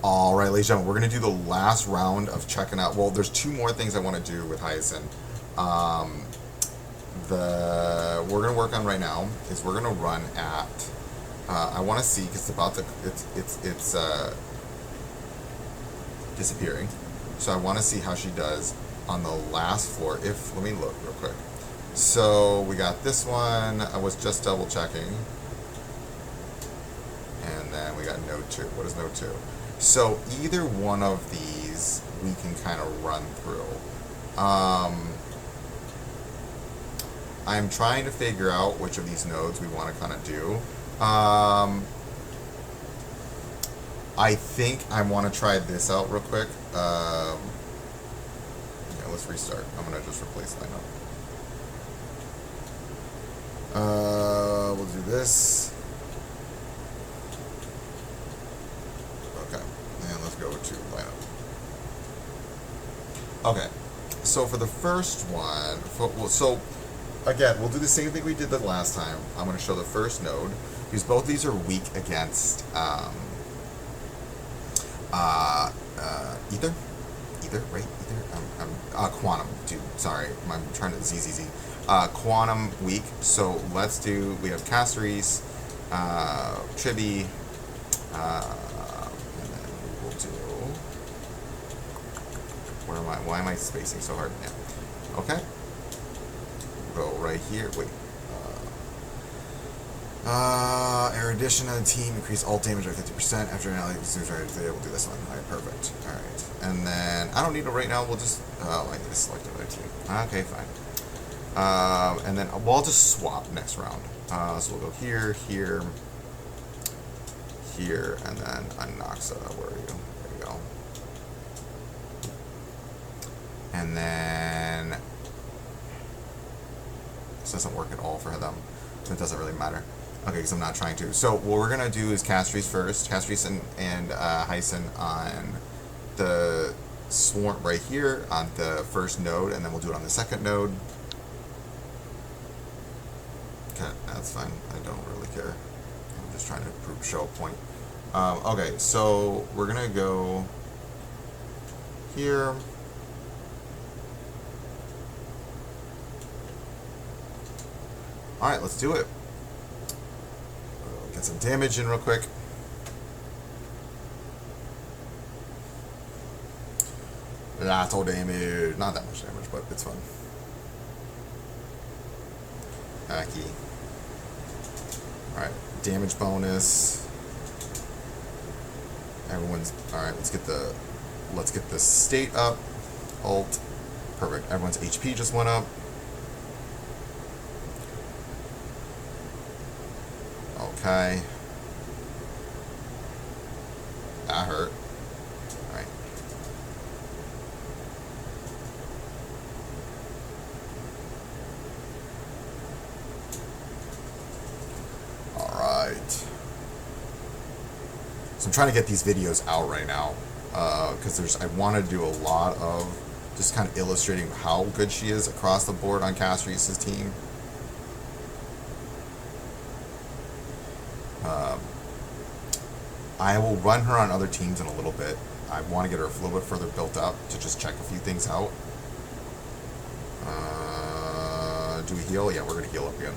All right, ladies and gentlemen, we're going to do the last round of checking out. Well, there's two more things I want to do with Hyacinth. Um, we're going to work on right now is we're going to run at. I want to see because it's about to it's disappearing, so I want to see how she does on the last floor. If let me look real quick. So we got this one. I was just double checking, and then we got node 2. What is node 2? So either one of these we can kind of run through. I'm trying to figure out which of these nodes we want to kind of do. I think I want to try this out real quick. Yeah, let's restart. I'm going to just replace lineup. We'll do this. Okay, and let's go to lineup. Okay, so for the first one, so again, we'll do the same thing we did the last time. I'm going to show the first node because both these are weak against ether, right? Quantum, dude. Sorry, I'm trying to ZZZ. Quantum weak. So let's do. We have Caceres, Chibi, and then we'll do. Where am I? Why am I spacing so hard? Yeah. Okay. Go right here. Wait. Erudition on the team, increase all damage by 50% after an ally consumes right. We'll do this one. Alright, perfect. Alright. And then I don't need it right now, we'll just I need to select another team. Okay, fine. And then we'll just swap next round. So we'll go here, here, here, and then Anoxa. Where are you? There you go. And then this doesn't work at all for them. So it doesn't really matter. Okay, because I'm not trying to. So what we're gonna do is Caceres first. Caceres and Hyacinth on the swarm right here on the first node, and then we'll do it on the second node. Okay, that's fine. I don't really care. I'm just trying to show a point. Okay, so we're gonna go here. All right, let's do it. Get some damage in real quick. Lots of damage. Not that much damage, but it's fun. Aki. Alright, damage bonus. Everyone's alright, let's get the state up. Alt. Perfect. Everyone's HP just went up. Okay. That hurt. Alright. Alright. So I'm trying to get these videos out right now. Because I want to do a lot of just kind of illustrating how good she is across the board on Caceres' team. I will run her on other teams in a little bit. I want to get her a little bit further built up to just check a few things out. Do we heal? Yeah, we're going to heal up again.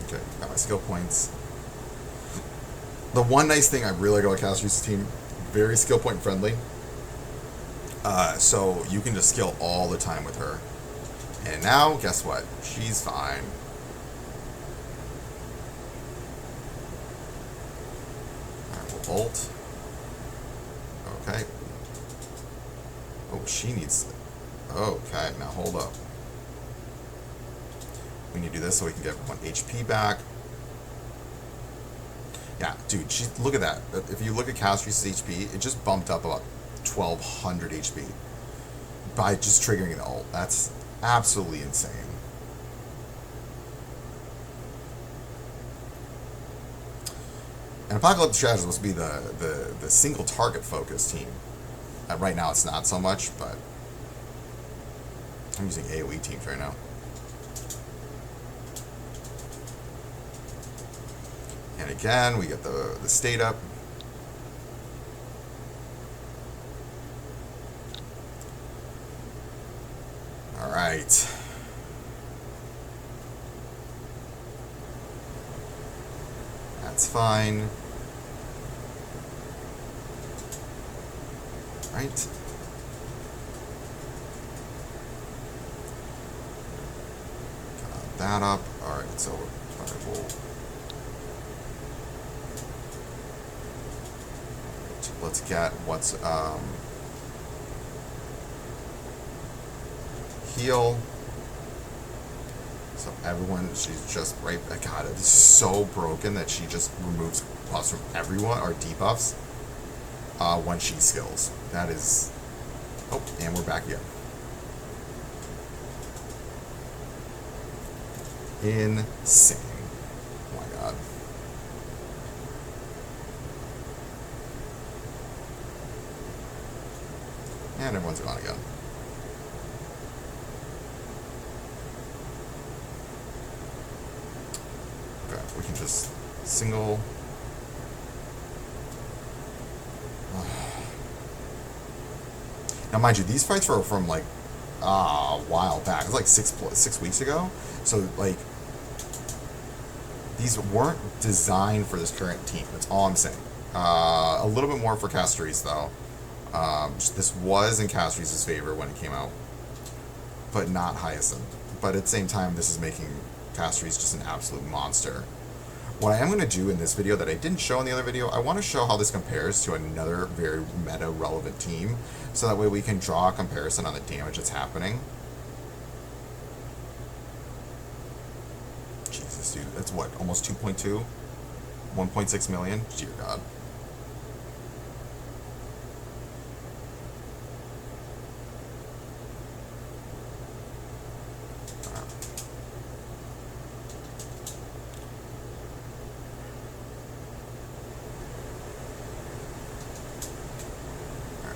Okay, got my skill points. The one nice thing I really like about Caceres' team, very skill point friendly. So you can just skill all the time with her. And now, guess what? She's fine. Alright, we'll bolt. Okay. Oh, she needs... Okay, now hold up. We need to do this so we can get 1 HP back. Yeah, dude, look at that. If you look at Caceres' HP, it just bumped up about 1200 HP by just triggering the ult. That's absolutely insane. And Apocalyptic strategy is supposed to be the single target focus team. Right now it's not so much, but I'm using AoE teams right now. again, we get the state up. All right. That's fine. Right. Got that up. All right, so we'll let's get what's heal. So everyone, she's just right. God, it is so broken that she just removes buffs from everyone or debuffs when she skills. That is. Oh, and we're back again. Insane. Oh my god. And everyone's gone again. Okay, we can just single. Now, mind you, these fights were from like a while back. It was like 6 weeks ago. So like, these weren't designed for this current team. That's all I'm saying. A little bit more for Castries though. This was in Castries' favor when it came out, but not Hyacinth. But at the same time, this is making Castries just an absolute monster. What I am going to do in this video that I didn't show in the other video, I want to show how this compares to another very meta-relevant team, so that way we can draw a comparison on the damage that's happening. Jesus, dude, that's what, almost 2.2? 1.6 million? Dear God.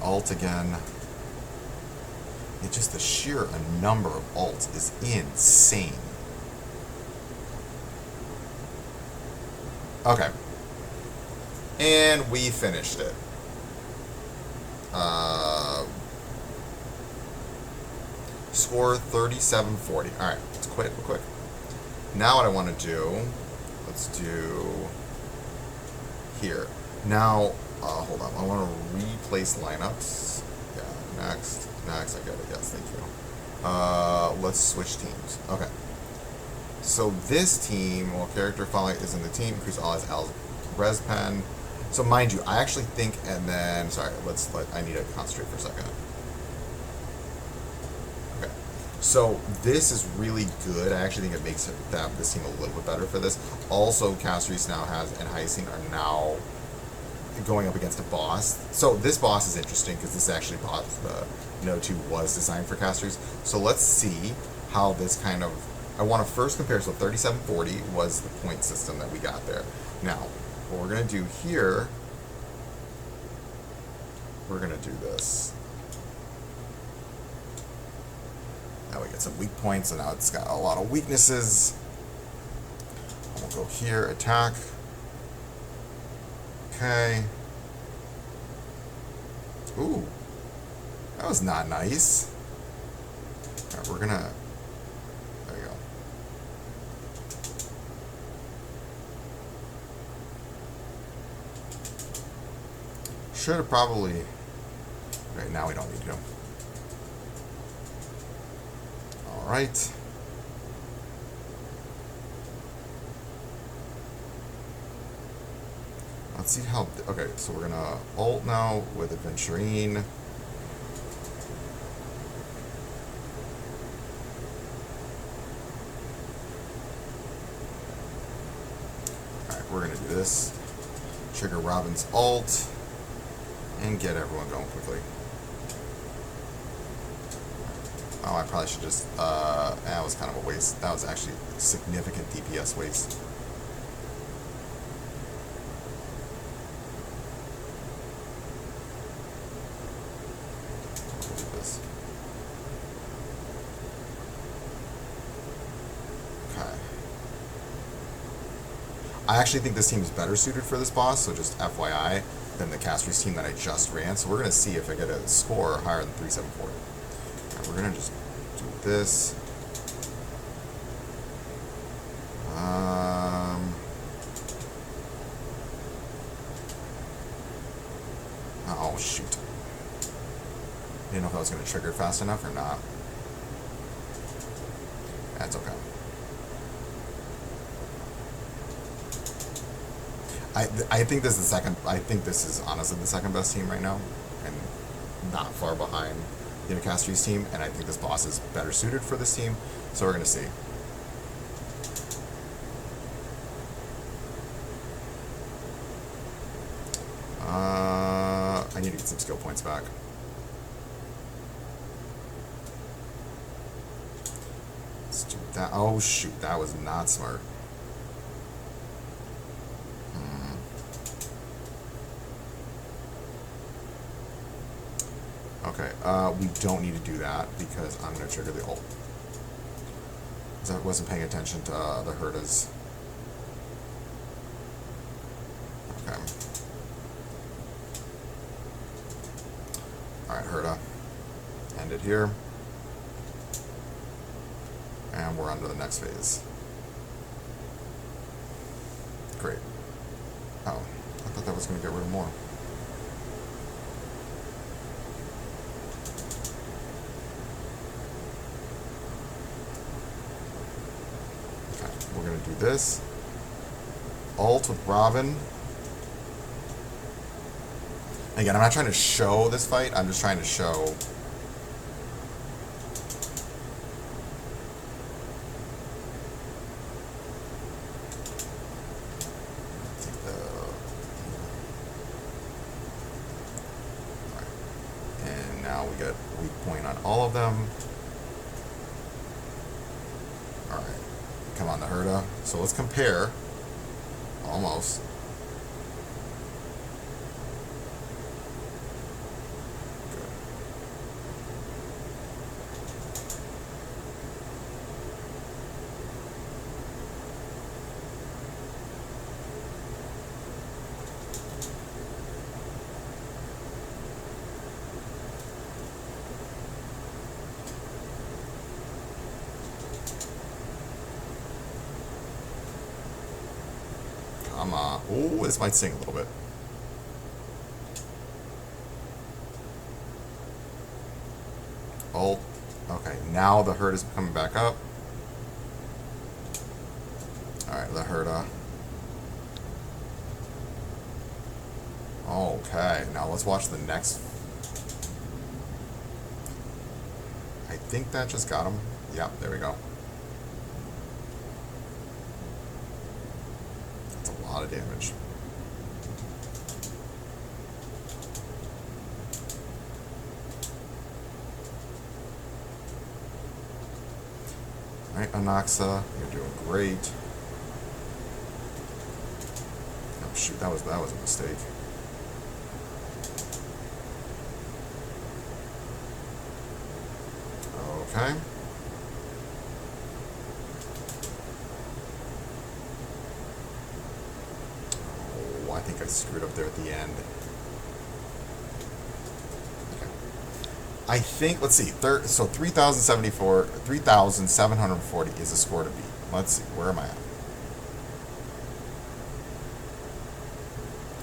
Alt again. It's just the sheer number of alts is insane. Okay. And we finished it. Score 3740. Alright, let's quit real quick. Now what I want to do, let's do here. Now, hold on, I want to replace lineups. Yeah, next, I get it, yes, thank you. Let's switch teams. Okay. So this team, well, character following is in the team, increase all as Al's res pen. So mind you, I actually think, and then, sorry, I need to concentrate for a second. Okay. So this is really good. I actually think it makes this team a little bit better for this. Also, Castries now has, and Hyacinth are now going up against a boss. So this boss is interesting because this actually the Note 2 was designed for Castries. So let's see how this kind of, I want to first compare. So 3740 was the point system that we got there. Now, what we're going to do here, we're going to do this. Now we get some weak points, and now it's got a lot of weaknesses. We'll go here, attack. Okay. Ooh. That was not nice. Alright, we're gonna... There you go. Should have probably... Right, now we don't need to. Alright. Let's see how... Okay, so we're gonna ult now with Adventurine. Alright, we're gonna do this. Trigger Robin's ult. And get everyone going quickly. Oh, I probably should just... that was kind of a waste. That was actually a significant DPS waste. I actually think this team is better suited for this boss, so just FYI, than the Castries team that I just ran. So we're going to see if I get a score higher than 3740. Right, we're going to just do this. Oh, shoot. Didn't know if I was going to trigger it fast enough or not. That's okay. I think this is the second. I think this is honestly the second best team right now, and not far behind the Castries team. And I think this boss is better suited for this team. So we're gonna see. I need to get some skill points back. Let's do that. Oh shoot, that was not smart. Okay, we don't need to do that because I'm going to trigger the ult. Because I wasn't paying attention to the Hertas. Okay. Alright, Herta. End it here. And we're on to the next phase. Great. Oh, I thought that was going to get rid of more. We're going to do this. Ult with Robin. Again, I'm not trying to show this fight. I'm just trying to show... And now we get a weak point on all of them. Alright. Come on, the Herta. So let's compare. Almost. Good. Come on. Oh, this might sting a little bit. Ult. Okay, now the Herta is coming back up. Alright, the Herta. Okay, now let's watch the next. I think that just got him. Yep, there we go. That's a lot of damage. Alright, Anaxa, you're doing great. Oh shoot, that was a mistake. Okay. Oh, I think I screwed up there at the end. Okay. I think, let's see, so 3,740 is a score to beat. Let's see, where am I at?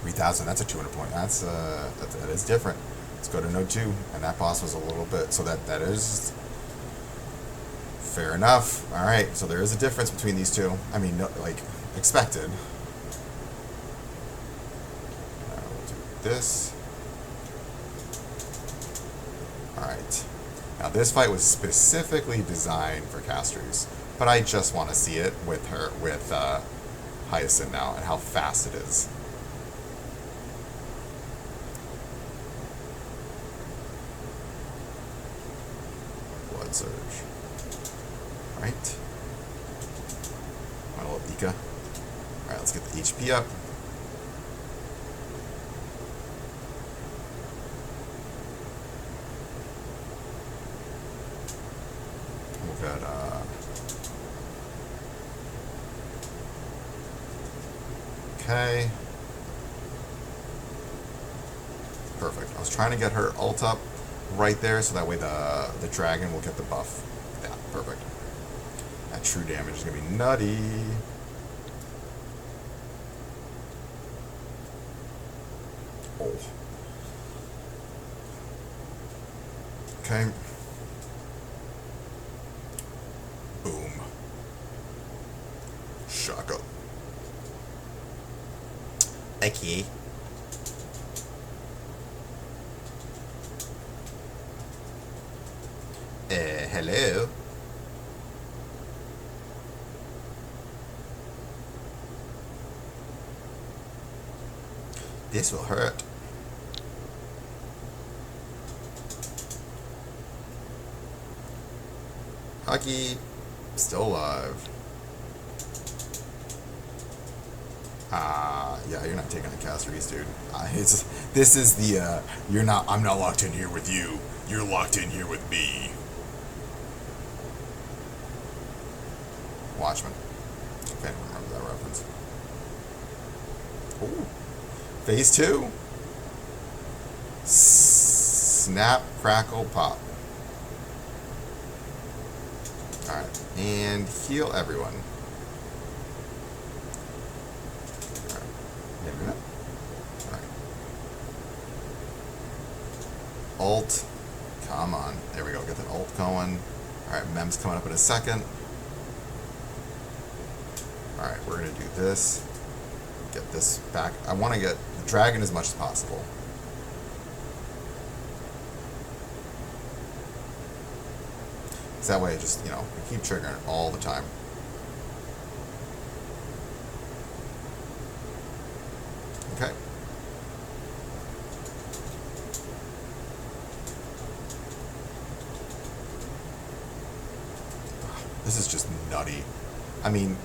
3,000, that's a 200 point. That is different. Let's go to node 2, and that boss was a little bit, so that is fair enough. All right, so there is a difference between these two. I mean, no, like expected. We'll do this. All right. Now this fight was specifically designed for Castries, but I just want to see it with Hyacinth now and how fast it is. Blood surge. Right. My little Ika. Alright, let's get the HP up. We've got Okay. Perfect. I was trying to get her ult up right there so that way the dragon will get the buff. Yeah, perfect. That true damage is going to be nutty. Oh. Okay. Boom. Shaka. Okay. Hello. This will hurt. Hockey, still alive. Yeah, you're not taking the castries, dude. This is the, I'm not locked in here with you. You're locked in here with me. Watchmen. I can't remember that reference. Ooh. Phase 2. Snap, crackle, pop. Alright. And heal everyone. Alright. Maybe not. Alright. Ult. Come on. There we go. Get that ult going. Alright, Mem's coming up in a second. Alright, we're going to do this. Get this back. I want to get the dragon as much as possible. So that way, just, we keep triggering it all the time. Okay. This is just nutty. I mean,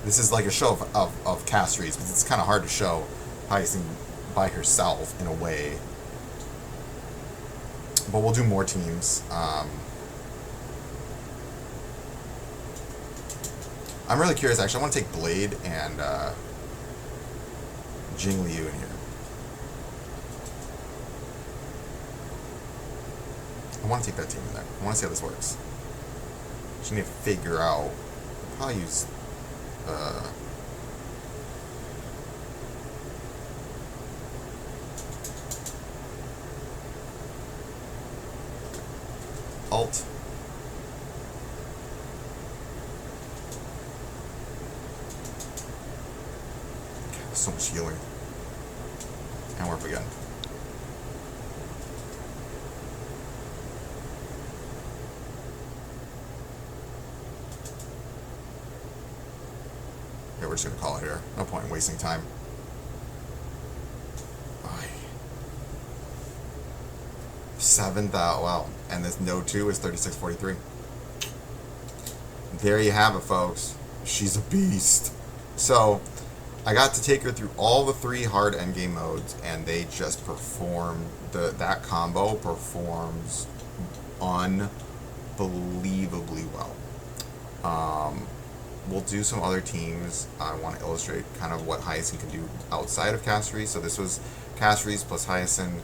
this is like a show of castries, but it's kind of hard to show Hyacinth by herself in a way. But we'll do more teams. I'm really curious, actually. I want to take Blade and Jing Liu in here. I want to take that team in there. I want to see how this works. Just need to figure out. I'll probably use. Alt. God, so much healing. And we're up again. Okay, we're just gonna call it here. No point in wasting time. 7,000. Wow. And this no 2 is 3643. There you have it, folks. She's a beast. So, I got to take her through all the 3 hard endgame modes, and they just perform. That combo performs unbelievably well. We'll do some other teams. I want to illustrate kind of what Hyacinth can do outside of Castries. So this was Castries plus Hyacinth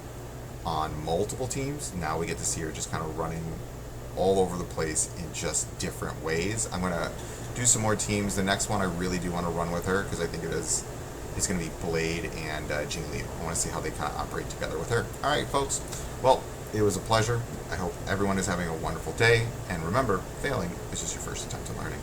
on multiple teams. Now we get to see her just kind of running all over the place in just different ways. I'm going to do some more teams. The next one I really do want to run with her because I think it's going to be Blade and Jing Liu. I want to see how they kind of operate together with her. All right, folks. Well, it was a pleasure. I hope everyone is having a wonderful day. And remember, failing is just your first attempt at learning.